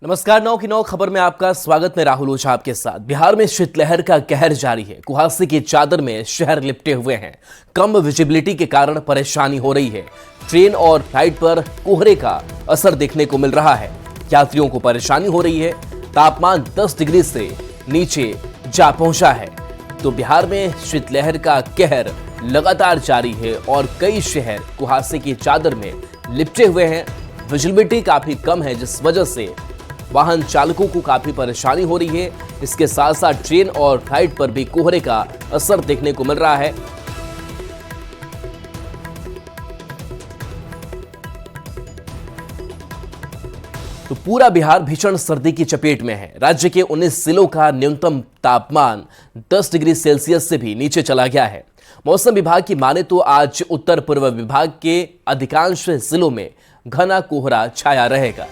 नमस्कार। 9 की 9 खबर में आपका स्वागत। मैं राहुल ओझा आपके साथ। बिहार में शीतलहर का कहर जारी है। कुहासे की चादर में शहर लिपटे हुए हैं। कम विजिबिलिटी के कारण परेशानी हो रही है। ट्रेन और फ्लाइट पर कोहरे का असर देखने को मिल रहा है। यात्रियों को परेशानी हो रही है। तापमान 10 डिग्री से नीचे जा पहुंचा है। तो बिहार में शीतलहर का कहर लगातार जारी है और कई शहर कुहासे की चादर में लिपटे हुए हैं। विजिबिलिटी काफी कम है, जिस वजह से वाहन चालकों को काफी परेशानी हो रही है। इसके साथ साथ ट्रेन और फ्लाइट पर भी कोहरे का असर देखने को मिल रहा है। तो पूरा बिहार भीषण सर्दी की चपेट में है। राज्य के 19 जिलों का न्यूनतम तापमान 10 डिग्री सेल्सियस से भी नीचे चला गया है। मौसम विभाग की माने तो आज उत्तर पूर्व विभाग के अधिकांश जिलों में घना कोहरा छाया रहेगा।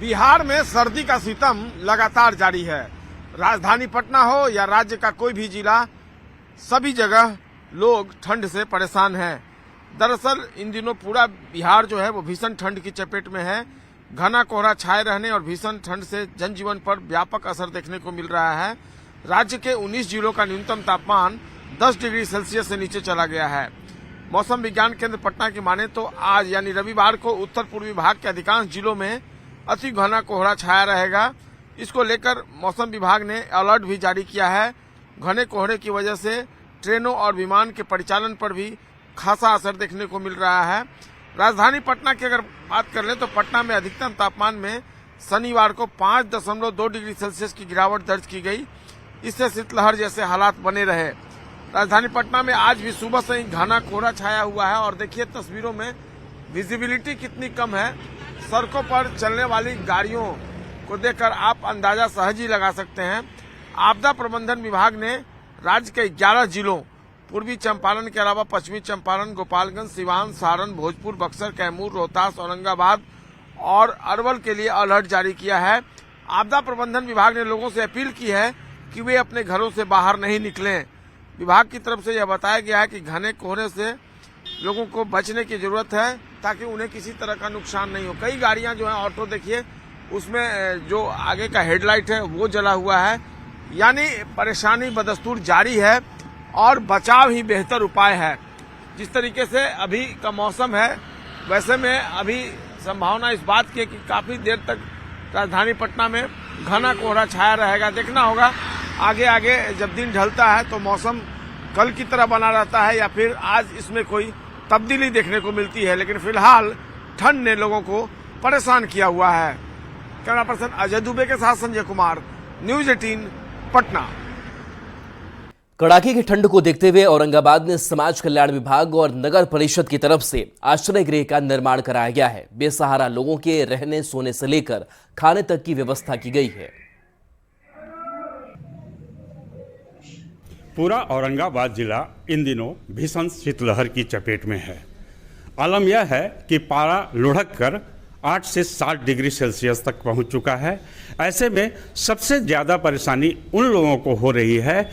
बिहार में सर्दी का सितम लगातार जारी है। राजधानी पटना हो या राज्य का कोई भी जिला, सभी जगह लोग ठंड से परेशान हैं। दरअसल इन दिनों पूरा बिहार जो है वो भीषण ठंड की चपेट में है। घना कोहरा छाए रहने और भीषण ठंड से जनजीवन पर व्यापक असर देखने को मिल रहा है। राज्य के 19 जिलों का न्यूनतम तापमान 10 डिग्री सेल्सियस से नीचे चला गया है। मौसम विज्ञान केंद्र पटना की माने तो आज यानी रविवार को उत्तर पूर्वी भाग के अधिकांश जिलों में अति घना कोहरा छाया रहेगा। इसको लेकर मौसम विभाग ने अलर्ट भी जारी किया है। घने कोहरे की वजह से ट्रेनों और विमान के परिचालन पर भी खासा असर देखने को मिल रहा है। राजधानी पटना की अगर बात कर लें तो पटना में अधिकतम तापमान में शनिवार को 5.2 डिग्री सेल्सियस की गिरावट दर्ज की गई। इससे शीतलहर जैसे हालात बने रहे। राजधानी पटना में आज भी सुबह से ही घना कोहरा छाया हुआ है और देखिए तस्वीरों में विजिबिलिटी कितनी कम है। सड़कों पर चलने वाली गाड़ियों को देखकर आप अंदाजा सहज ही लगा सकते हैं। आपदा प्रबंधन विभाग ने राज्य के 11 जिलों पूर्वी चंपारण के अलावा पश्चिमी चंपारण, गोपालगंज, सिवान, सारण, भोजपुर, बक्सर, कैमूर, रोहतास, औरंगाबाद और अरवल के लिए अलर्ट जारी किया है। आपदा प्रबंधन विभाग ने लोगों से अपील की है कि वे अपने घरों से बाहर नहीं निकलें। विभाग की तरफ से यह बताया गया है कि घने कोहरे से लोगों को बचने की जरूरत है ताकि उन्हें किसी तरह का नुकसान नहीं हो। कई गाड़ियां जो हैं, ऑटो देखिए उसमें जो आगे का हेडलाइट है वो जला हुआ है। यानी परेशानी बदस्तूर जारी है और बचाव ही बेहतर उपाय है। जिस तरीके से अभी का मौसम है वैसे में अभी संभावना इस बात की है कि काफी देर तक राजधानी पटना में घना कोहरा छाया रहेगा। देखना होगा आगे आगे जब दिन ढलता है तो मौसम कल की तरह बना रहता है या फिर आज इसमें कोई तब्दीली देखने को मिलती है। लेकिन फिलहाल ठंड ने लोगों को परेशान किया हुआ है। कैमरा पर्सन अजय दुबे के साथ संजय कुमार, न्यूज 18 पटना। कड़ाके की ठंड को देखते हुए औरंगाबाद में समाज कल्याण विभाग और नगर परिषद की तरफ से आश्रय गृह का निर्माण कराया गया है। बेसहारा लोगों के रहने सोने से लेकर खाने तक की व्यवस्था की गई है। पूरा औरंगाबाद जिला इन दिनों भीषण शीतलहर की चपेट में है। आलम यह है कि पारा लुढ़क कर 8 से 7 डिग्री सेल्सियस तक पहुंच चुका है। ऐसे में सबसे ज़्यादा परेशानी उन लोगों को हो रही है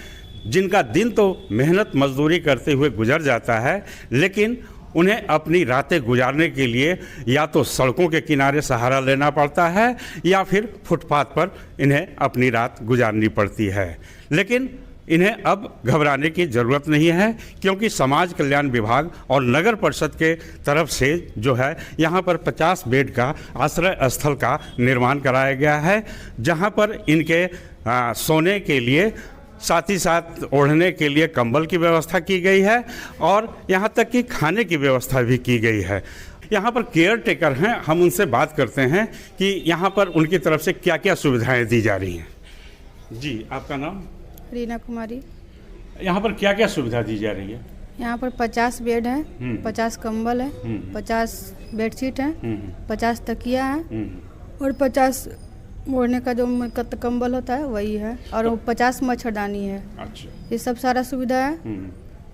जिनका दिन तो मेहनत मजदूरी करते हुए गुजर जाता है, लेकिन उन्हें अपनी रातें गुजारने के लिए या तो सड़कों के किनारे सहारा लेना पड़ता है या फिर फुटपाथ पर इन्हें अपनी रात गुजारनी पड़ती है। लेकिन इन्हें अब घबराने की ज़रूरत नहीं है, क्योंकि समाज कल्याण विभाग और नगर परिषद के तरफ से जो है यहाँ पर 50 बेड का आश्रय स्थल का निर्माण कराया गया है, जहाँ पर इनके सोने के लिए साथ ही साथ ओढ़ने के लिए कंबल की व्यवस्था की गई है और यहाँ तक कि खाने की व्यवस्था भी की गई है। यहाँ पर केयर टेकर हैं, हम उनसे बात करते हैं कि यहाँ पर उनकी तरफ से क्या क्या सुविधाएं दी जा रही हैं। जी, आपका नाम? रीना कुमारी। यहाँ पर क्या क्या सुविधा दी जा रही है? यहाँ पर 50 बेड है, 50 कंबल है, 50 बेडशीट है, 50 तकिया है और 50 ओढ़ने का जो कंबल होता है वही है और 50 मच्छरदानी है। अच्छा, ये सब सारा सुविधा है।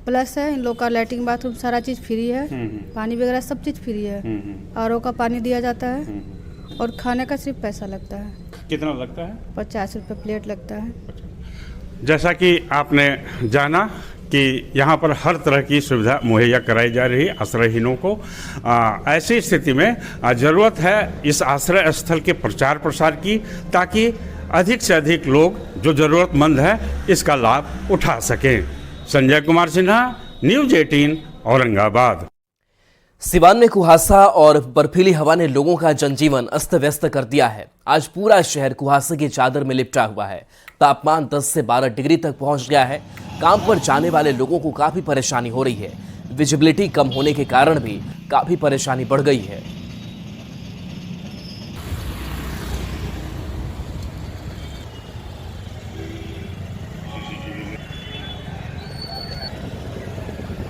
प्लस है इन लोग का लैट्रिन बाथरूम सारा चीज़ फ्री है। पानी वगैरह सब चीज़ फ्री है। आरओ का पानी दिया जाता है और खाने का सिर्फ पैसा लगता है। कितना लगता है? 50 रुपये प्लेट लगता है। जैसा कि आपने जाना कि यहाँ पर हर तरह की सुविधा मुहैया कराई जा रही है आश्रयहीनों को। ऐसी स्थिति में ज़रूरत है इस आश्रय स्थल के प्रचार प्रसार की, ताकि अधिक से अधिक लोग जो ज़रूरतमंद है इसका लाभ उठा सकें। संजय कुमार सिन्हा, न्यूज़ 18 औरंगाबाद। सिवान में कुहासा और बर्फीली हवा ने लोगों का जनजीवन अस्त व्यस्त कर दिया है। आज पूरा शहर कुहासे की चादर में लिपटा हुआ है। तापमान 10 से 12 डिग्री तक पहुंच गया है। काम पर जाने वाले लोगों को काफी परेशानी हो रही है। विजिबिलिटी कम होने के कारण भी काफी परेशानी बढ़ गई है।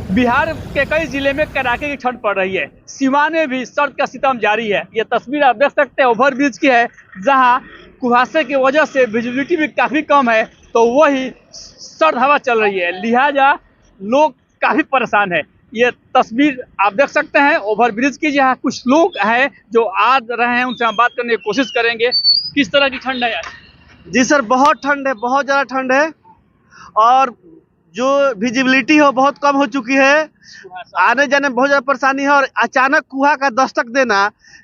बिहार के कई जिले में कड़ाके की ठंड पड़ रही है। सिवान में भी सर्द का सितम जारी है। ये तस्वीर आप देख सकते हैं ओवरब्रिज की है, जहां कुहासे की वजह से विजिबिलिटी भी काफी कम है, तो वही सर्द हवा चल रही है, लिहाजा लोग काफी परेशान है। ये तस्वीर आप देख सकते हैं ओवरब्रिज की, जहाँ कुछ लोग हैं जो आ रहे हैं, उनसे हम बात करने की कोशिश करेंगे। किस तरह की ठंड है यार? जी सर, बहुत ठंड है, बहुत ज़्यादा ठंड है और जो विजिबिलिटी है बहुत कम हो चुकी है। आने जाने में बहुत ज़्यादा परेशानी है और अचानक कुहा का दस्तक देना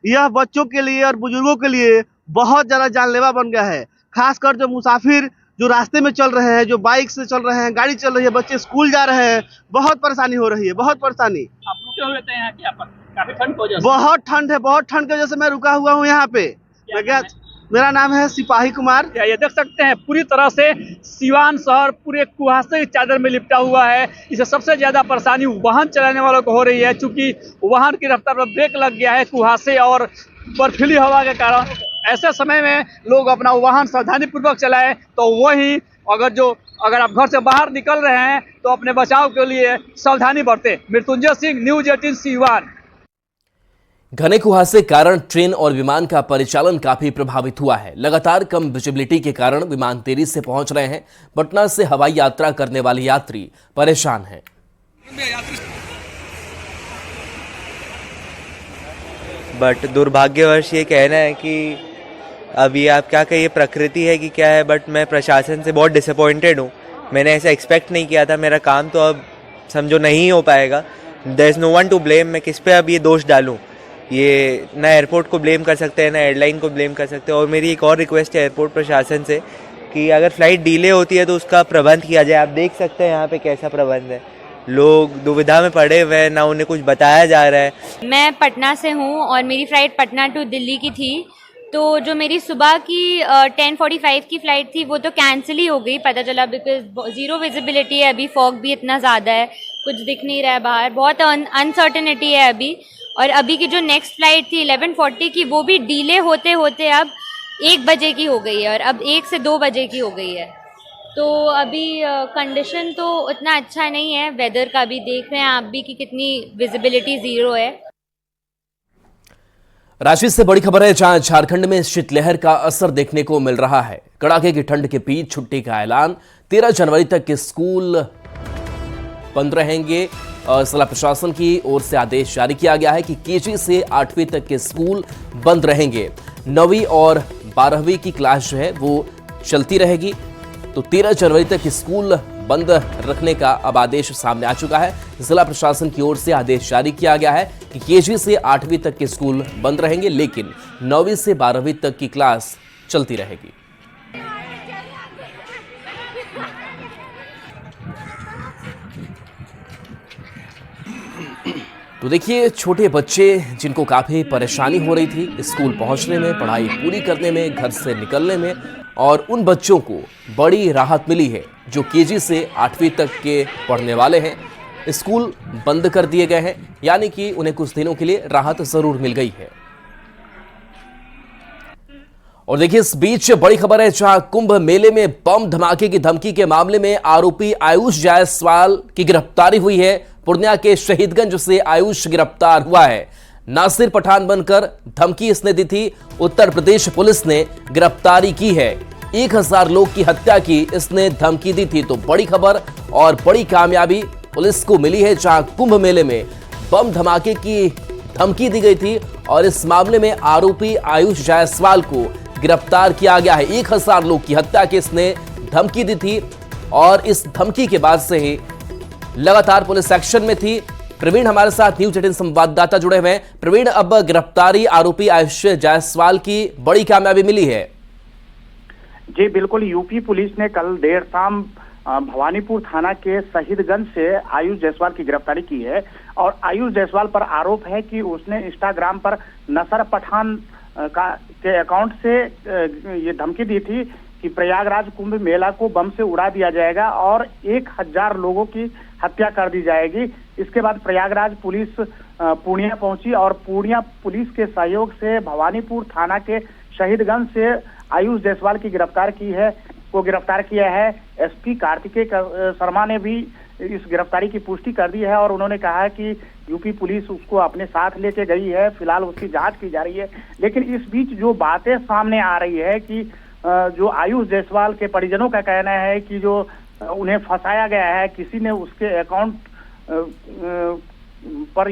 यह बच्चों के लिए और बुजुर्गों के लिए बहुत ज़्यादा जानलेवा बन गया है। खासकर जो मुसाफिर जो रास्ते में चल रहे हैं, जो बाइक से चल रहे हैं, गाड़ी चल रही है, बच्चे स्कूल जा रहे हैं, बहुत परेशानी हो रही है, बहुत परेशानी। आप रुके हुए थे यहाँ क्या पर? काफी ठंड की वजह से? बहुत ठंड है, बहुत ठंड की वजह से मैं रुका हुआ हूँ यहाँ पे। मेरा नाम है सिपाही कुमार। ये देख सकते हैं पूरी तरह से सिवान शहर पूरे कुहासे की चादर में लिपटा हुआ है। इसे सबसे ज्यादा परेशानी वाहन चलाने वालों को हो रही है, क्योंकि वाहन की रफ्तार पर ब्रेक लग गया है कुहासे और बर्फीली हवा के कारण। ऐसे समय में लोग अपना वाहन सावधानी पूर्वक चलाएं, तो वही अगर आप घर से बाहर निकल रहे हैं तो अपने बचाव के लिए सावधानी बरतें। मृत्युंजय सिंह, न्यूज़ 18 सिवान। घने कुहासे के कारण ट्रेन और विमान का परिचालन काफी प्रभावित हुआ है। लगातार कम विजिबिलिटी के कारण विमान देरी से पहुंच रहे हैं। पटना से हवाई यात्रा करने वाले यात्री परेशान हैं। बट दुर्भाग्यवश ये कहना है कि अभी आप क्या कहिए, प्रकृति है कि क्या है, बट मैं प्रशासन से बहुत डिसअपॉइंटेड हूँ। मैंने ऐसा एक्सपेक्ट नहीं किया था। मेरा काम तो अब समझो नहीं हो पाएगा। There is no one to blame. मैं किस पे अब ये दोष डालूँ? ये ना एयरपोर्ट को ब्लेम कर सकते हैं, ना एयरलाइन को ब्लेम कर सकते हैं। और मेरी एक और रिक्वेस्ट है एयरपोर्ट प्रशासन से कि अगर फ़्लाइट डिले होती है तो उसका प्रबंध किया जाए। आप देख सकते हैं यहाँ पे कैसा प्रबंध है। लोग दुविधा में पड़े हुए हैं, ना उन्हें कुछ बताया जा रहा है। मैं पटना से हूँ और मेरी फ़्लाइट पटना टू दिल्ली की थी, तो जो मेरी सुबह की 10:45 की फ़्लाइट थी वो तो कैंसिल ही हो गई, पता चला, बिकॉज ज़ीरो विजिबिलिटी है अभी। फॉग भी इतना ज़्यादा है, कुछ दिख नहीं रहा है बाहर, बहुत अनसर्टेनिटी है अभी। और अभी की जो नेक्स्ट फ़्लाइट थी 11:40 की, वो भी डिले होते होते अब 1 बजे की हो गई है और अब 1 से 2 बजे की हो गई है। तो अभी कंडीशन तो उतना अच्छा नहीं है। वेदर का भी देख रहे हैं आप भी कि कितनी विजिबिलिटी ज़ीरो है। रांची से बड़ी खबर है, जहां झारखंड में शीतलहर का असर देखने को मिल रहा है। कड़ाके की ठंड के बीच छुट्टी का ऐलान। 13 जनवरी तक के स्कूल बंद रहेंगे और जिला प्रशासन की ओर से आदेश जारी किया गया है कि केजी से 8वीं तक के स्कूल बंद रहेंगे। 9वीं और 12वीं की क्लास जो है वो चलती रहेगी। तो 13 जनवरी तक स्कूल बंद रखने का अब आदेश सामने आ चुका है। जिला प्रशासन की ओर से आदेश जारी किया गया है कि केजी से 8वीं तक के स्कूल बंद रहेंगे, लेकिन 9वीं से 12वीं तक की क्लास चलती रहेगी। तो देखिए, छोटे बच्चे जिनको काफ़ी परेशानी हो रही थी स्कूल पहुंचने में, पढ़ाई पूरी करने में, घर से निकलने में, और उन बच्चों को बड़ी राहत मिली है जो केजी से 8वीं तक के पढ़ने वाले हैं। स्कूल बंद कर दिए गए हैं, यानी कि उन्हें कुछ दिनों के लिए राहत ज़रूर मिल गई है। और देखिए, इस बीच बड़ी खबर है, जहां कुंभ मेले में बम धमाके की धमकी के मामले में आरोपी आयुष जायसवाल की गिरफ्तारी हुई है। पूर्णिया के शहीदगंज से आयुष गिरफ्तार हुआ है। नासिर पठान बनकर धमकी इसने दी थी। उत्तर प्रदेश पुलिस ने गिरफ्तारी की है। 1000 लोग की हत्या की इसने धमकी दी थी। तो बड़ी खबर और बड़ी कामयाबी पुलिस को मिली है, जहां कुंभ मेले में बम धमाके की धमकी दी गई थी और इस मामले में आरोपी आयुष जायसवाल को गिरफ्तार किया गया है। 1000 लोग की हत्या की इसने धमकी दी थी और इस धमकी के बाद से ही लगातार पुलिस एक्शन में थी। प्रवीण हमारे साथ न्यूज 18 संवाददाता जुड़े हुए हैं। प्रवीण, अब गिरफ्तारी आरोपी आयुष जायसवाल की बड़ी कामयाबी मिली है। जी बिल्कुल, यूपी पुलिस ने कल देर शाम भवानीपुर थाना के शहीदगंज से आयुष जायसवाल की गिरफ्तारी की है। और आयुष जायसवाल पर आरोप है कि उसने इंस्टाग्राम पर नसर पठान के अकाउंट से ये धमकी दी थी कि प्रयागराज कुंभ मेला को बम से उड़ा दिया जाएगा और 1000 लोगों की हत्या कर दी जाएगी। इसके बाद प्रयागराज पुलिस पूर्णिया पहुंची और पूर्णिया पुलिस के सहयोग से भवानीपुर थाना के शहीदगंज से आयुष जायसवाल की गिरफ्तार किया है। एसपी कार्तिकेय शर्मा ने भी इस गिरफ्तारी की पुष्टि कर दी है और उन्होंने कहा है कि यूपी पुलिस उसको अपने साथ लेके गई है। फिलहाल उसकी जांच की जा रही है। लेकिन इस बीच जो बातें सामने आ रही है कि जो आयुष जायसवाल के परिजनों का कहना है कि जो उन्हें फंसाया गया है, किसी ने उसके अकाउंट पर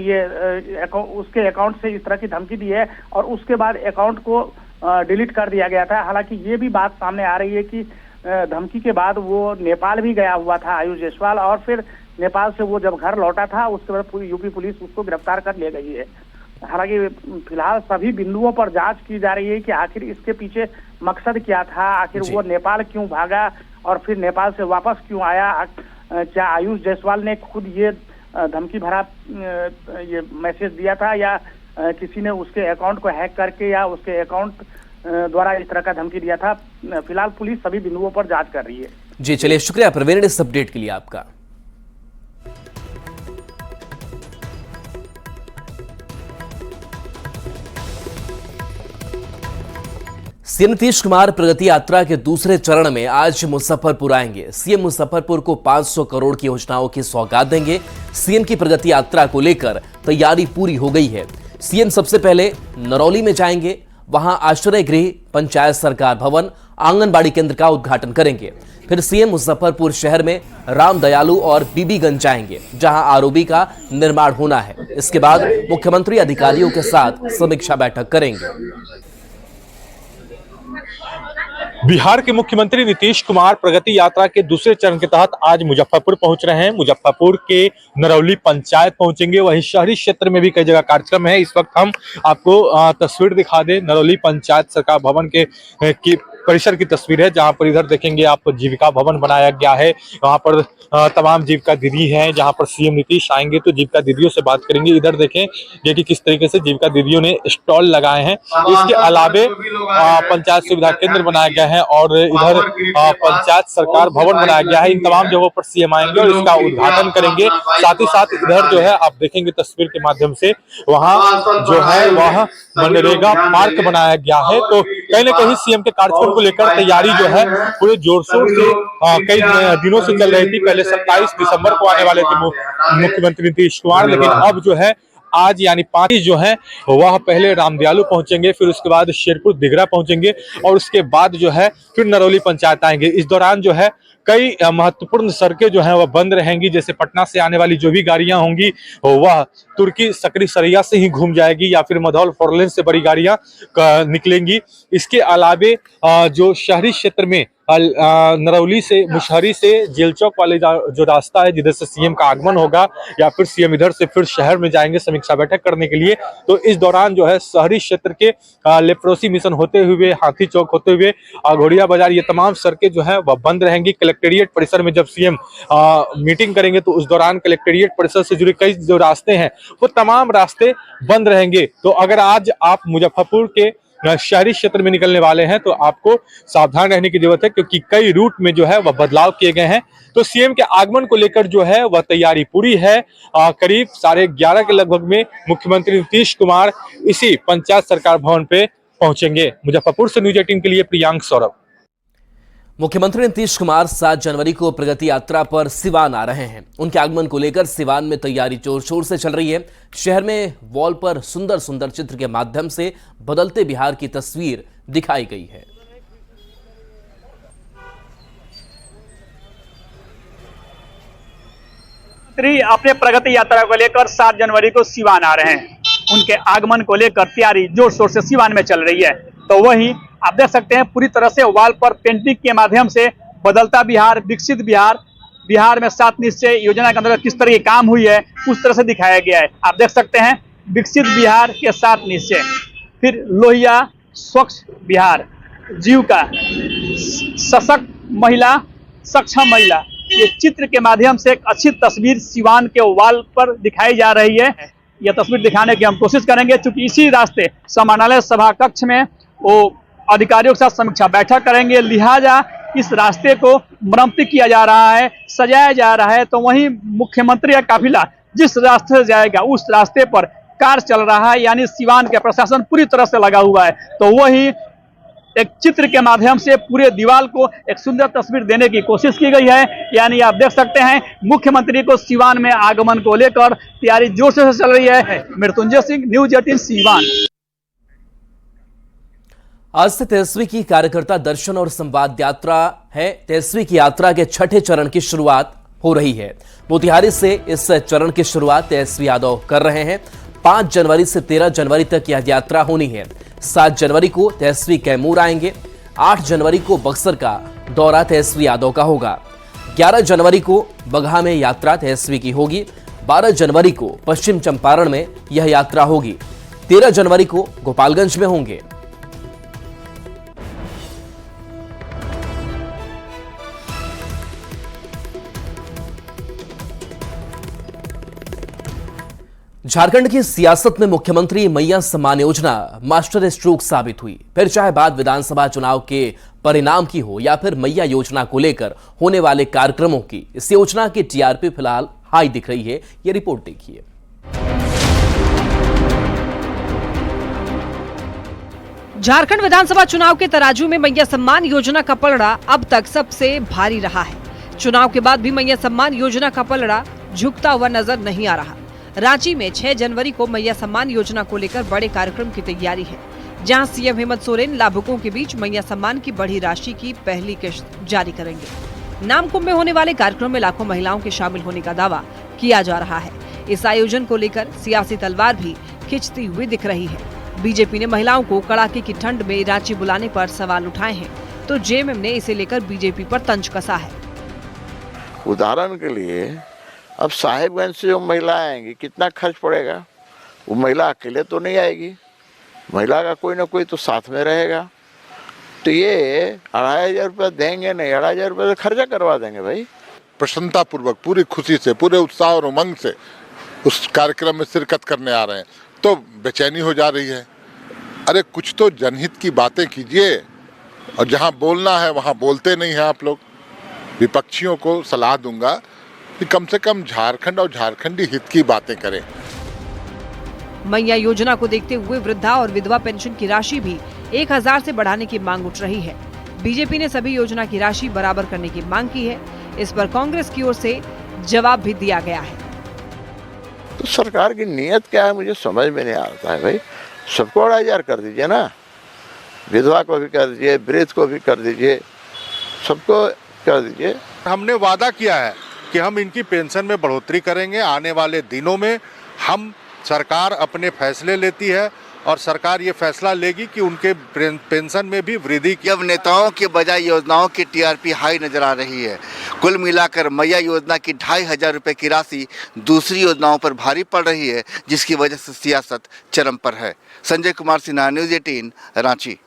उसके अकाउंट से इस तरह की धमकी दी है और उसके बाद अकाउंट को डिलीट कर दिया गया था। हालांकि ये भी बात सामने आ रही है कि धमकी के बाद वो नेपाल भी गया हुआ था आयुष जायसवाल और फिर नेपाल से वो जब घर लौटा था उसके बाद यूपी पुलिस उसको गिरफ्तार कर ले गई है। हालांकि फिलहाल सभी बिंदुओं पर जांच की जा रही है कि आखिर इसके पीछे मकसद क्या था, आखिर वो नेपाल क्यों भागा और फिर नेपाल से वापस क्यों आया। क्या आयुष जायसवाल ने खुद ये धमकी भरा ये मैसेज दिया था या किसी ने उसके अकाउंट को हैक करके या उसके अकाउंट द्वारा इस तरह का धमकी दिया था। फिलहाल पुलिस सभी बिंदुओं पर जांच कर रही है। जी चलिए, शुक्रिया प्रवीण इस अपडेट के लिए आपका। सीएम नीतीश कुमार प्रगति यात्रा के दूसरे चरण में आज मुजफ्फरपुर आएंगे। सीएम मुजफ्फरपुर को 500 करोड़ की योजनाओं की सौगात देंगे। सीएम की प्रगति यात्रा को लेकर तैयारी पूरी हो गई है। सीएम सबसे पहले नरौली में जाएंगे, वहां आश्रय गृह, पंचायत सरकार भवन, आंगनबाड़ी केंद्र का उद्घाटन करेंगे। फिर सीएम मुजफ्फरपुर शहर में राम दयालु और बीबीगंज जाएंगे, जहां आरओबी का निर्माण होना है। इसके बाद मुख्यमंत्री अधिकारियों के साथ समीक्षा बैठक करेंगे। बिहार के मुख्यमंत्री नीतीश कुमार प्रगति यात्रा के दूसरे चरण के तहत आज मुजफ्फरपुर पहुंच रहे हैं। मुजफ्फरपुर के नरौली पंचायत पहुंचेंगे, वहीं शहरी क्षेत्र में भी कई जगह कार्यक्रम है। इस वक्त हम आपको तस्वीर दिखा दें, नरौली पंचायत सरकार भवन की परिसर की तस्वीर है, जहां पर इधर देखेंगे आप जीविका भवन बनाया गया है। वहां पर तमाम जीविका दीदी हैं। जहां पर सीएम नीतीश आएंगे तो जीविका दीदियों से बात करेंगे। इधर देखें कि किस तरीके से जीविका दीदियों ने स्टॉल लगाए हैं। इसके अलावे पंचायत सुविधा केंद्र बनाया गया है और इधर पंचायत सरकार भवन बनाया गया है। इन तमाम जगहों पर सीएम आएंगे और इसका उद्घाटन करेंगे। साथ ही साथ इधर जो है आप देखेंगे तस्वीर के माध्यम से, वहाँ जो है वह मनरेगा पार्क बनाया गया है। तो कहीं ना कहीं सीएम के कार्यक्रम को लेकर तैयारी जो है पूरे जोर शोर से कई दिनों से चल रही थी। पहले 27 दिसंबर को आने वाले थे मुख्यमंत्री नीतीश कुमार, लेकिन अब जो है आज यानी 5 जो है वह पहले राम दयालु पहुंचेंगे, फिर उसके बाद शेरपुर दिघरा पहुंचेंगे और उसके बाद जो है फिर नरौली पंचायत आएंगे। इस दौरान जो है कई महत्वपूर्ण सड़कें जो हैं वह बंद रहेंगी। जैसे पटना से आने वाली जो भी गाड़ियां होंगी वह तुर्की सकरी सरैया से ही घूम जाएगी या फिर मधौल फोरलेन से बड़ी गाड़ियां निकलेंगी। इसके अलावे जो शहरी क्षेत्र में नरौली से मुशहरी से जेल चौक वाले जो रास्ता है जिधर से सीएम का आगमन होगा या फिर सीएम इधर से फिर शहर में जाएंगे समीक्षा बैठक करने के लिए। तो इस दौरान जो है शहरी क्षेत्र के लेप्रोसी मिशन होते हुए, हाथी चौक होते हुए, घोड़िया बाजार, ये तमाम सड़कें जो है वह बंद रहेंगी। कलेक्टेरिएट परिसर में जब सीएम मीटिंग करेंगे तो उस दौरान कलेक्टेरिएट परिसर से जुड़े कई जो रास्ते हैं वो तमाम रास्ते बंद रहेंगे। तो अगर आज आप मुजफ्फरपुर के शहरी क्षेत्र में निकलने वाले हैं तो आपको सावधान रहने की जरूरत है, क्योंकि कई रूट में जो है वह बदलाव किए गए हैं। तो सीएम के आगमन को लेकर जो है वह तैयारी पूरी है। करीब 11:30 के लगभग में मुख्यमंत्री नीतीश कुमार इसी पंचायत सरकार भवन पे पहुंचेंगे। मुजफ्फरपुर से न्यूज 18 के लिए प्रियांक सौरभ। मुख्यमंत्री नीतीश कुमार 7 जनवरी को प्रगति यात्रा पर सिवान आ रहे हैं। उनके आगमन को लेकर सिवान में तैयारी जोर शोर से चल रही है। शहर में वॉल पर सुंदर सुंदर चित्र के माध्यम से बदलते बिहार की तस्वीर दिखाई गई है। अपने प्रगति यात्रा को लेकर 7 जनवरी को सिवान आ रहे हैं। उनके आगमन को लेकर तैयारी जोर शोर से सिवान में चल रही है। तो वहीं आप देख सकते हैं पूरी तरह से वॉल पर पेंटिंग के माध्यम से बदलता बिहार, विकसित बिहार बिहार में 7 निश्चय योजना के अंतर्गत किस तरह की काम हुई है उस तरह से दिखाया गया है। आप देख सकते हैं विकसित बिहार के 7 निश्चय, फिर लोहिया स्वच्छ बिहार, जीविका, सशक्त महिला, सक्षम महिला, ये चित्र के माध्यम से एक अच्छी तस्वीर सिवान के वॉल पर दिखाई जा रही है। यह तस्वीर दिखाने की हम कोशिश करेंगे, क्योंकि इसी रास्ते समाहरणालय सभा कक्ष में वो अधिकारियों के साथ समीक्षा बैठक करेंगे, लिहाजा इस रास्ते को मरम्मत किया जा रहा है, सजाया जा रहा है। तो वहीं मुख्यमंत्री का काफिला जिस रास्ते से जाएगा उस रास्ते पर कार्य चल रहा है, यानी सिवान के प्रशासन पूरी तरह से लगा हुआ है। तो वही एक चित्र के माध्यम से पूरे दीवार को एक सुंदर तस्वीर देने की कोशिश की गई है। यानी आप देख सकते हैं मुख्यमंत्री को सिवान में आगमन को लेकर तैयारी जोर से चल रही है। मृत्युंजय सिंह, न्यूज 18 सिवान। आज से तेजस्वी की कार्यकर्ता दर्शन और संवाद यात्रा है। तेजस्वी की यात्रा के 6ठे चरण की शुरुआत हो रही है। मोतिहारी से इस चरण की शुरुआत तेजस्वी यादव कर रहे हैं। 5 जनवरी से 13 जनवरी तक यह यात्रा होनी है। 7 जनवरी को तेजस्वी कैमूर आएंगे। 8 जनवरी को बक्सर का दौरा तेजस्वी यादव का होगा। 11 जनवरी को बगहा में यात्रा तेजस्वी की होगी। 12 जनवरी को पश्चिम चंपारण में यह यात्रा होगी। 13 जनवरी को गोपालगंज में होंगे। झारखंड की सियासत में मुख्यमंत्री मैया सम्मान योजना मास्टर स्ट्रोक साबित हुई। फिर चाहे बात विधानसभा चुनाव के परिणाम की हो या फिर मैया योजना को लेकर होने वाले कार्यक्रमों की, इस योजना की टीआरपी फिलहाल हाई दिख रही है। यह रिपोर्ट देखिए। झारखंड विधानसभा चुनाव के तराजू में मैया सम्मान योजना का पलड़ा अब तक सबसे भारी रहा है। चुनाव के बाद भी मैया सम्मान योजना का पलड़ा झुकता हुआ नजर नहीं आ रहा। रांची में 6 जनवरी को मैया सम्मान योजना को लेकर बड़े कार्यक्रम की तैयारी है, जहां सीएम हेमंत सोरेन लाभुकों के बीच मैया सम्मान की बढ़ी राशि की पहली किश्त जारी करेंगे। नामकुंभ में होने वाले कार्यक्रम में लाखों महिलाओं के शामिल होने का दावा किया जा रहा है। इस आयोजन को लेकर सियासी तलवार भी खिंचती हुई दिख रही है। बीजेपी ने महिलाओं को कड़ाके की ठंड में रांची बुलाने पर सवाल उठाए हैं, तो जेएमएम ने इसे लेकर बीजेपी पर तंज कसा है। उदाहरण के लिए अब साहिबगंज से जो महिला आएंगी, कितना खर्च पड़ेगा? वो महिला अकेले तो नहीं आएगी, महिला का कोई ना कोई तो साथ में रहेगा। तो ये 2,500 रुपये देंगे नहीं, 2,500 रुपये से खर्चा करवा देंगे भाई। प्रसन्नता पूर्वक, पूरी खुशी से, पूरे उत्साह और उमंग से उस कार्यक्रम में शिरकत करने आ रहे हैं, तो बेचैनी हो जा रही है। अरे कुछ तो जनहित की बातें कीजिए, और जहाँ बोलना है वहाँ बोलते नहीं हैं आप लोग। विपक्षियों को सलाह दूंगा कि कम से कम झारखंड और झारखंडी हित की बातें करें। मैया योजना को देखते हुए वृद्धा और विधवा पेंशन की राशि भी 1,000 से बढ़ाने की मांग उठ रही है। बीजेपी ने सभी योजना की राशि बराबर करने की मांग की है। इस पर कांग्रेस की ओर से जवाब भी दिया गया है। तो सरकार की नीयत क्या है मुझे समझ में नहीं आता है भाई। सबको 2,500 कर दीजिए ना, विधवा को भी कर दीजिए, वृद्ध को भी कर दीजिए, सबको कर दीजिए। हमने वादा किया है कि हम इनकी पेंशन में बढ़ोतरी करेंगे। आने वाले दिनों में हम सरकार अपने फैसले लेती है और सरकार ये फैसला लेगी कि उनके पेंशन में भी वृद्धि की। अब नेताओं के बजाय योजनाओं की टीआरपी हाई नजर आ रही है। कुल मिलाकर मैया योजना की 2,500 रुपये की राशि दूसरी योजनाओं पर भारी पड़ रही है, जिसकी वजह से सियासत चरम पर है। संजय कुमार सिन्हा, न्यूज 18 रांची।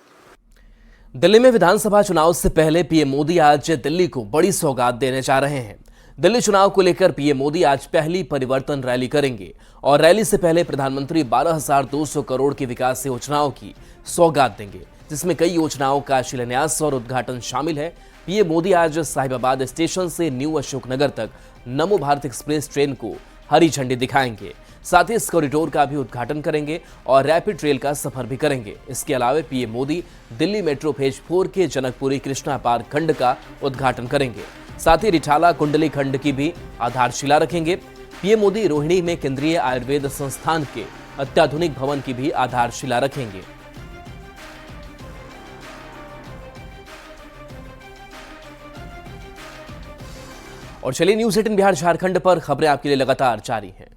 दिल्ली में विधानसभा चुनाव से पहले पीएम मोदी आज दिल्ली को बड़ी सौगात देने जा रहे हैं। दिल्ली चुनाव को लेकर पीएम मोदी आज पहली परिवर्तन रैली करेंगे और रैली से पहले प्रधानमंत्री 12,200 करोड़ की विकास योजनाओं की सौगात देंगे, जिसमें कई योजनाओं का शिलान्यास और उद्घाटन शामिल है। पीएम मोदी आज साहिबाबाद स्टेशन से न्यू अशोकनगर तक नमो भारत एक्सप्रेस ट्रेन को हरी झंडी दिखाएंगे। साथ ही इस कॉरिडोर का भी उद्घाटन करेंगे और रैपिड रेल का सफर भी करेंगे। इसके अलावा PM Modi Delhi metro phase 4 के जनकपुरी कृष्णा पार्क खंड का उद्घाटन करेंगे। साथ ही रिठाला कुंडली खंड की भी आधारशिला रखेंगे। पीएम मोदी रोहिणी में केंद्रीय आयुर्वेद संस्थान के अत्याधुनिक भवन की भी आधारशिला रखेंगे। और चलिए न्यूज 18 बिहार झारखंड पर खबरें आपके लिए लगातार जारी हैं।